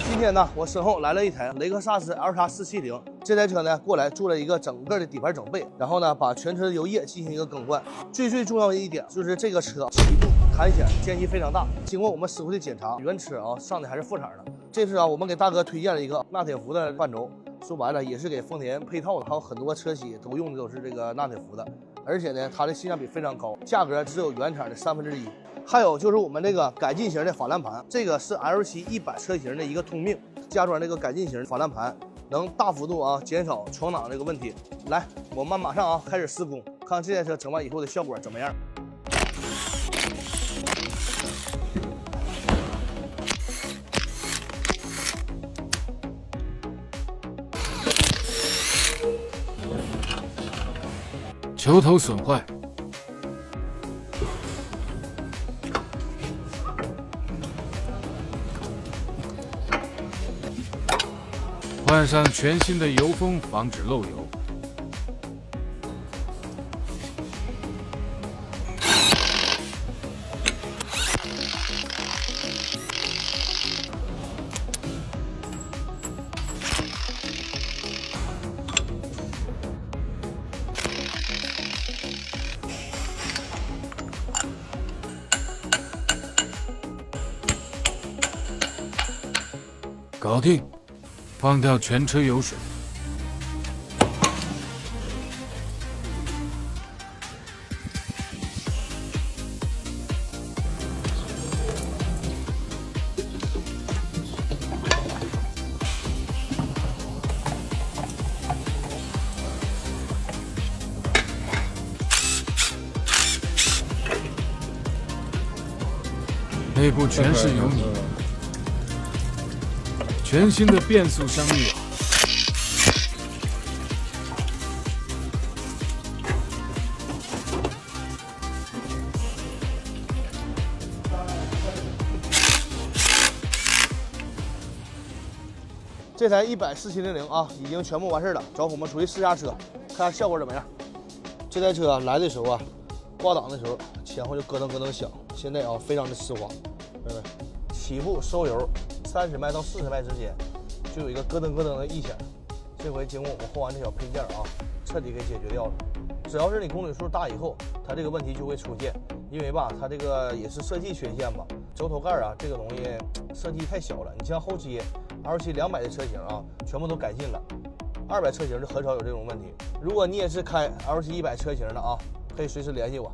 今天呢，我身后来了一台雷克萨斯 LX470，这台车呢过来做了一个整个的底盘整备，然后呢把全车的油液进行一个更换。最重要的一点就是这个车起步弹险间隙非常大。经过我们师傅的检查，原车啊上的还是副厂的。这次啊，我们给大哥推荐了一个纳铁孚的半轴，说白了也是给丰田配套的，还有很多车企都用的都是这个纳铁孚的，而且呢它的性价比非常高，价格只有原厂的1/3。还有就是我们这个改进型的法兰盘，这个是 L7 100车型的一个通病，加装这个改进型法兰盘，能大幅度减少闯档这个问题。来，我们马上开始施工，看这台车整完以后的效果怎么样。球头损坏。换上全新的油封，防止漏油。搞定。放掉全车油水。内部全是油泥。全新的变速箱滤网，这台1004700啊，已经全部完事了。走，我们出去试下车，看下效果怎么样。这台车来的时候挂档的时候前后就咯噔咯噔响，现在非常的丝滑，对不对？起步收油30迈到40迈之间，就有一个咯噔咯噔的异响。这回经过我们换完这小配件彻底给解决掉了。只要是你公里数大以后，它这个问题就会出现，因为它这个也是设计缺陷吧。轴头盖这个东西设计太小了，你像后期 L7 200的车型全部都改进了，200车型就很少有这种问题。如果你也是开 L7 100车型的可以随时联系我。